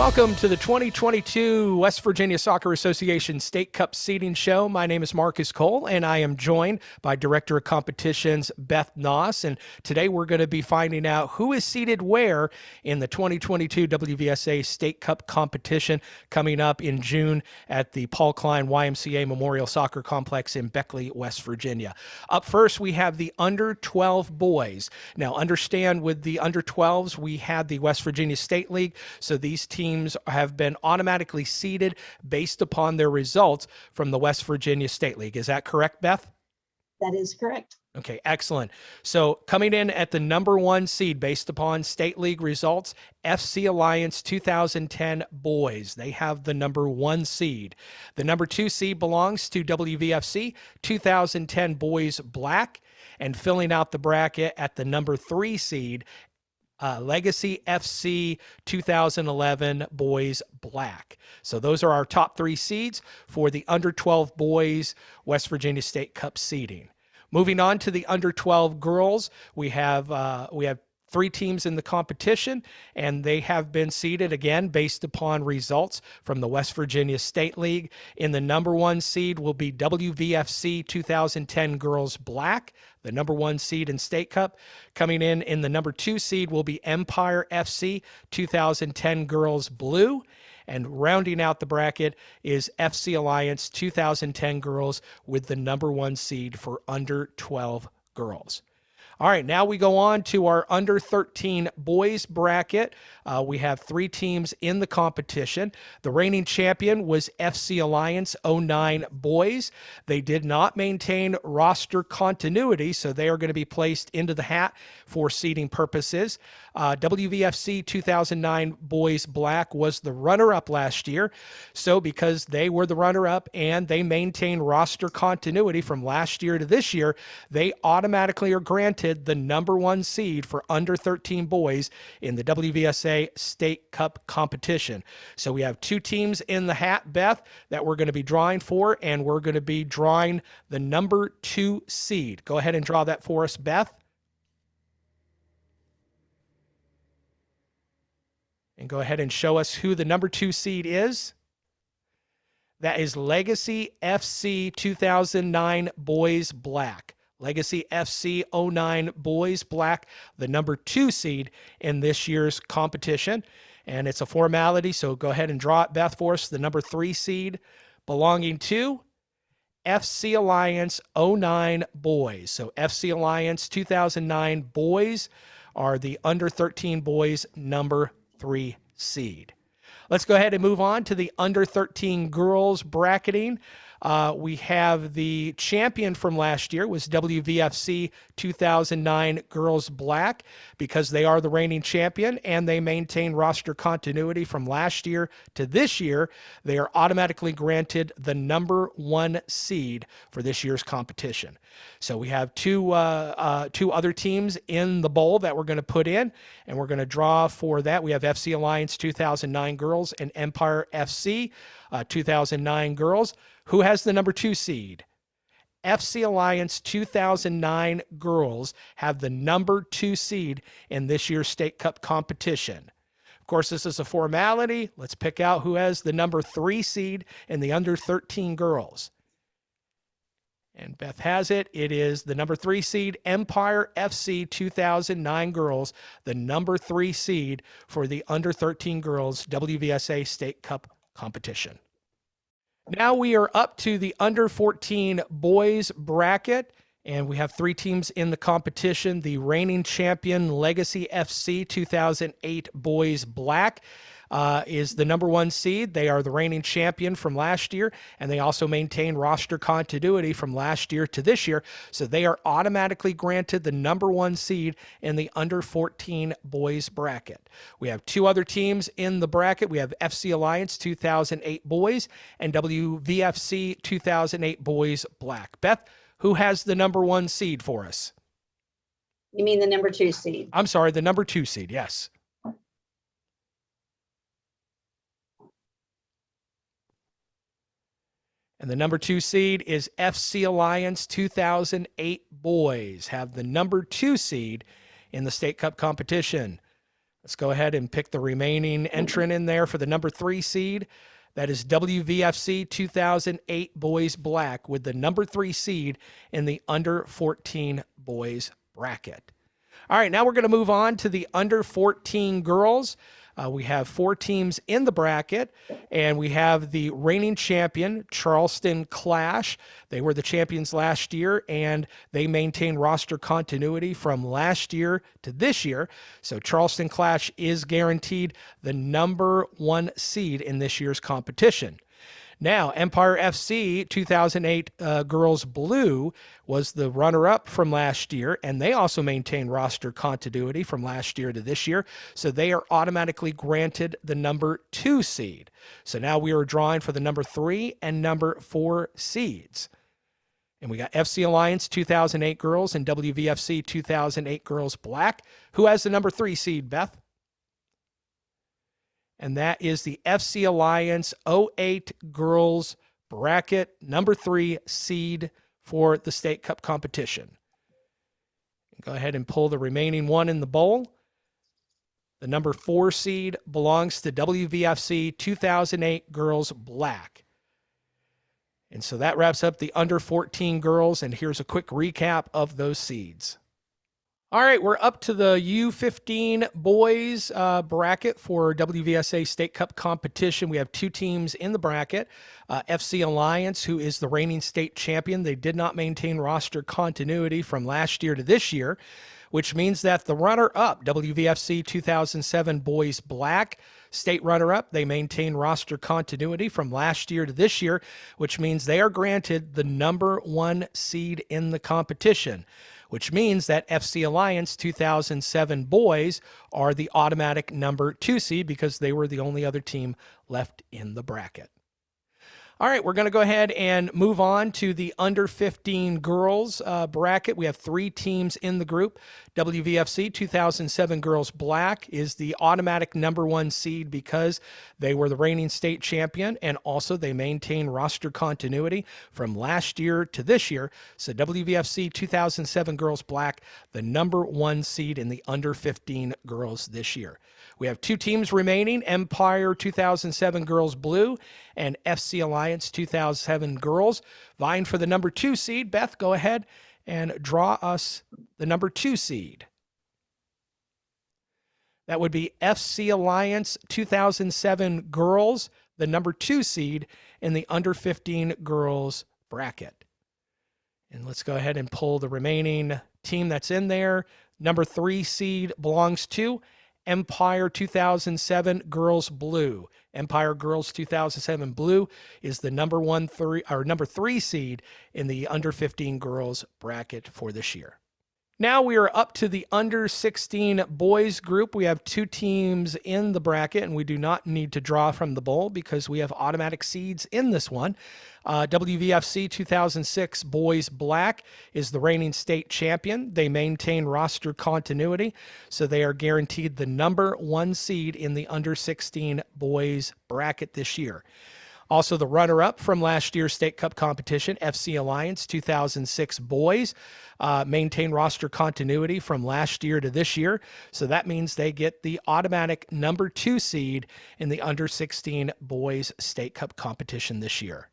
Welcome to the 2022 West Virginia Soccer Association State Cup Seeding Show. My name is Marcus Cole, and I am joined by Director of Competitions, Beth Noss. And today we're going to be finding out who is seeded where in the 2022 WVSA State Cup competition coming up in June at the Paul Klein YMCA Memorial Soccer Complex in Beckley, West Virginia. Up first, we have the under 12 boys. Now, understand with the under 12s, we had the West Virginia State League, so these teams have been automatically seeded based upon their results from the West Virginia State League. Is that correct, Beth? That is correct. Okay, excellent. So coming in at the number 1 seed based upon State League results, FC Alliance 2010 boys. They have the number 1 seed. The number 2 seed belongs to WVFC 2010 boys black, and filling out the bracket at the number 3 seed, Legacy FC 2011 boys black. So those are our top 3 seeds for the under 12 boys West Virginia State Cup seeding. Moving on to the under 12 girls, we have 3 teams in the competition, and they have been seeded again based upon results from the West Virginia State League. In the number 1 seed will be WVFC 2010 girls black, the number 1 seed in State Cup. Coming in the number 2 seed will be Empire FC 2010 girls blue. And rounding out the bracket is FC Alliance 2010 girls with the number 1 seed for under 12 girls. All right, now we go on to our under 13 boys bracket. We have 3 teams in the competition. The reigning champion was FC Alliance 09 boys. They did not maintain roster continuity, so they are going to be placed into the hat for seeding purposes. WVFC 2009 boys black was the runner-up last year. So because they were the runner-up and they maintain roster continuity from last year to this year, they automatically are granted the number 1 seed for under 13 boys in the WVSA State Cup competition. So we have 2 teams in the hat, Beth, that we're going to be drawing for, and we're going to be drawing the number 2 seed. Go ahead and draw that for us, Beth. And go ahead and show us who the number 2 seed is. That is Legacy FC 2009 boys black. Legacy FC 09 boys black, the number 2 seed in this year's competition. And it's a formality, so go ahead and draw it, Beth, for us. The number 3 seed belonging to FC Alliance 09 boys. So FC Alliance 2009 boys are the under 13 boys number 3 seed. Let's go ahead and move on to the under 13 girls bracketing. We have the champion from last year was WVFC 2009 girls black, because they are the reigning champion and they maintain roster continuity from last year to this year. They are automatically granted the number 1 seed for this year's competition. So we have two other teams in the bowl that we're going to put in, and we're going to draw for that. We have FC Alliance 2009 girls and Empire FC 2009 girls. Who has the number 2 seed? FC Alliance 2009 girls have the number 2 seed in this year's State Cup competition. Of course, this is a formality. Let's pick out who has the number 3 seed in the under 13 girls. And Beth has it. It is the number 3 seed, Empire FC 2009 girls, the number 3 seed for the under 13 girls WVSA State Cup competition. Now we are up to the under 14 boys bracket, and we have 3 teams in the competition. The reigning champion, Legacy FC 2008 boys black, is the number 1 seed. They are the reigning champion from last year, and they also maintain roster continuity from last year to this year. So they are automatically granted the number 1 seed in the under 14 boys bracket. We have 2 other teams in the bracket. We have FC Alliance 2008 boys and WVFC 2008 boys black. Beth, who has the number 1 seed for us? You mean the number 2 seed? I'm sorry, the number 2 seed, yes. And the number 2 seed is FC Alliance 2008 boys, have the number 2 seed in the State Cup competition. Let's go ahead and pick the remaining entrant in there for the number 3 seed. That is WVFC 2008 Boys Black with the number 3 seed in the under 14 boys bracket. All right, now we're going to move on to the under 14 girls. We have 4 teams in the bracket, and we have the reigning champion, Charleston Clash. They were the champions last year, and they maintain roster continuity from last year to this year. So Charleston Clash is guaranteed the number 1 seed in this year's competition. Now, Empire FC 2008 Girls Blue was the runner-up from last year, and they also maintain roster continuity from last year to this year, so they are automatically granted the number 2 seed. So now we are drawing for the number 3 and number 4 seeds. And we got FC Alliance 2008 Girls and WVFC 2008 Girls Black. Who has the number 3 seed, Beth? And that is the FC Alliance 08 Girls Bracket number 3 seed for the State Cup competition. Go ahead and pull the remaining one in the bowl. The number 4 seed belongs to WVFC 2008 Girls Black. And so that wraps up the under 14 girls, and here's a quick recap of those seeds. All right, we're up to the U15 boys bracket for WVSA State Cup competition. We have 2 teams in the bracket. FC Alliance, who is the reigning state champion. They did not maintain roster continuity from last year to this year, which means that the runner-up, WVFC 2007 Boys Black, state runner-up, they maintain roster continuity from last year to this year, which means they are granted the number 1 seed in the competition, which means that FC Alliance 2007 boys are the automatic number 2 seed because they were the only other team left in the bracket. All right, we're going to go ahead and move on to the under 15 girls bracket. We have 3 teams in the group. WVFC 2007 Girls Black is the automatic number 1 seed because they were the reigning state champion, and also they maintain roster continuity from last year to this year. So WVFC 2007 Girls Black, the number 1 seed in the under 15 girls this year. We have 2 teams remaining, Empire 2007 Girls Blue and FC Alliance 2007 Girls, vying for the number 2 seed. Beth, go ahead and draw us the number 2 seed. That would be FC Alliance 2007 Girls, the number 2 seed in the under 15 girls bracket. And let's go ahead and pull the remaining team that's in there. Number 3 seed belongs to Empire 2007 Girls Blue. Empire Girls 2007 Blue is the number 3 seed in the under 15 girls bracket for this year. Now we are up to the under 16 boys group. We have 2 teams in the bracket, and we do not need to draw from the bowl because we have automatic seeds in this one. WVFC 2006 Boys Black is the reigning state champion. They maintain roster continuity, so they are guaranteed the number 1 seed in the under 16 boys bracket this year. Also, the runner-up from last year's State Cup competition, FC Alliance 2006 Boys, maintain roster continuity from last year to this year. So that means they get the automatic number 2 seed in the under 16 Boys State Cup competition this year.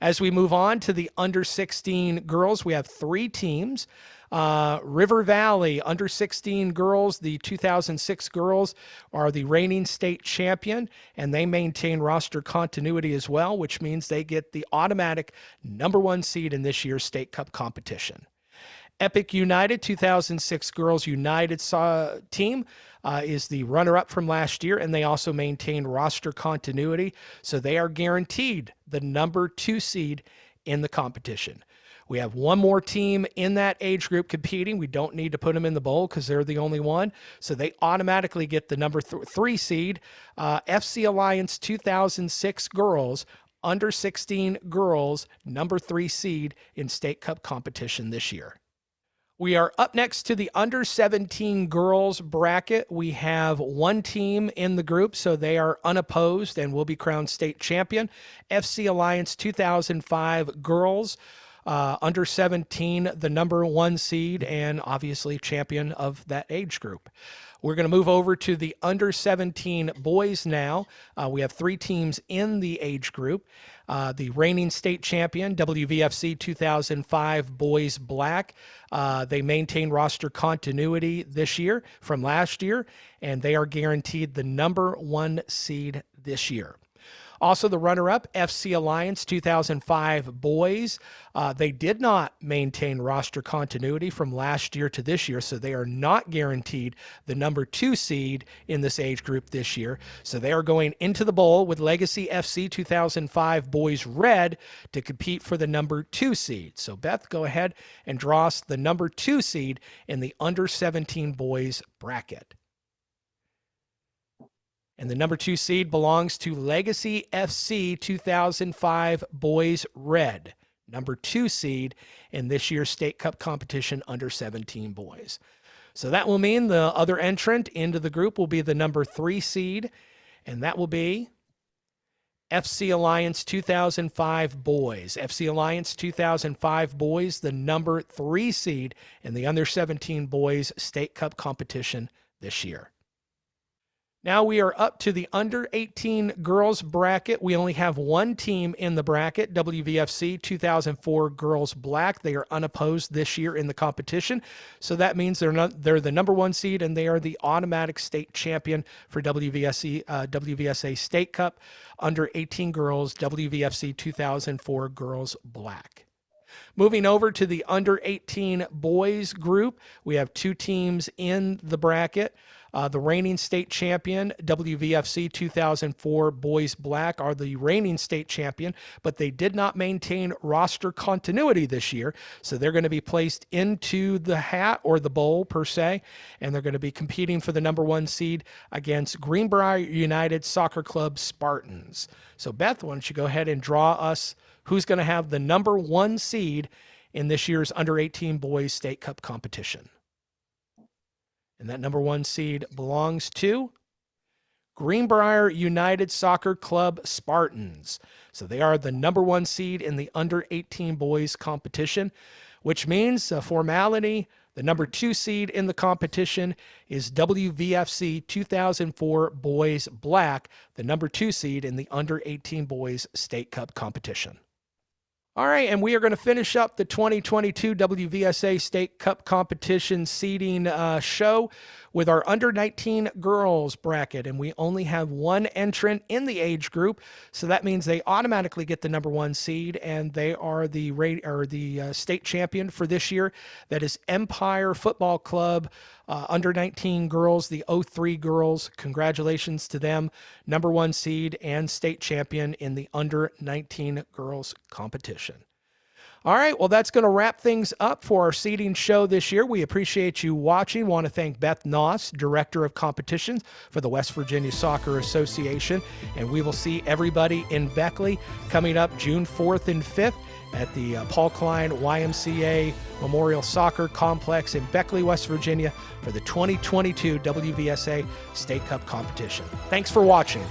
As we move on to the under 16 girls, we have 3 teams. River Valley under 16 girls, the 2006 girls are the reigning state champion, and they maintain roster continuity as well, which means they get the automatic number 1 seed in this year's State Cup competition. Epic United 2006 Girls United team is the runner-up from last year, and they also maintain roster continuity, so they are guaranteed the number 2 seed in the competition. We have 1 more team in that age group competing. We don't need to put them in the bowl because they're the only one, so they automatically get the number 3 seed. FC Alliance 2006 Girls, under 16 girls, number 3 seed in State Cup competition this year. We are up next to the under 17 girls bracket. We have 1 team in the group, so they are unopposed and will be crowned state champion. FC Alliance 2005 girls, under 17, the number 1 seed and obviously champion of that age group. We're going to move over to the under 17 boys now. We have 3 teams in the age group. The reigning state champion, WVFC 2005 Boys Black. They maintain roster continuity this year from last year, and they are guaranteed the number 1 seed this year. Also, the runner-up, FC Alliance 2005 Boys. They did not maintain roster continuity from last year to this year, so they are not guaranteed the number 2 seed in this age group this year. So they are going into the bowl with Legacy FC 2005 Boys Red to compete for the number 2 seed. So Beth, go ahead and draw us the number 2 seed in the under 17 boys bracket. And the number 2 seed belongs to Legacy FC 2005 Boys Red, number 2 seed in this year's State Cup competition under 17 boys. So that will mean the other entrant into the group will be the number 3 seed, and that will be FC Alliance 2005 Boys. FC Alliance 2005 Boys, the number 3 seed in the under 17 boys State Cup competition this year. Now we are up to the under 18 girls bracket. We only have 1 team in the bracket, WVFC 2004 Girls Black. They are unopposed this year in the competition. So that means they're the number 1 seed, and they are the automatic state champion for WVSA State Cup under 18 girls, WVFC 2004 Girls Black. Moving over to the under 18 boys group, we have 2 teams in the bracket. The reigning state champion, WVFC 2004 Boys Black, are the reigning state champion, but they did not maintain roster continuity this year. So they're going to be placed into the hat or the bowl per se, and they're going to be competing for the number 1 seed against Greenbrier United Soccer Club Spartans. So Beth, why don't you go ahead and draw us who's going to have the number 1 seed in this year's under 18 boys State Cup competition. And that number 1 seed belongs to Greenbrier United Soccer Club Spartans. So they are the number 1 seed in the under 18 boys competition, which means formality, the number 2 seed in the competition is WVFC 2004 Boys Black, the number 2 seed in the under 18 boys State Cup competition. All right, and we are going to finish up the 2022 WVSA State Cup competition seeding show with our under 19 girls bracket, and we only have 1 entrant in the age group, so that means they automatically get the number 1 seed, and they are the state champion for this year. That is Empire Football Club. Under 19 girls, the 03 girls. Congratulations to them. Number 1 seed and state champion in the under 19 girls competition. All right, well, that's going to wrap things up for our seeding show this year. We appreciate you watching. Want to thank Beth Noss, Director of Competitions for the West Virginia Soccer Association. And we will see everybody in Beckley coming up June 4th and 5th at the Paul Klein YMCA Memorial Soccer Complex in Beckley, West Virginia for the 2022 WVSA State Cup competition. Thanks for watching.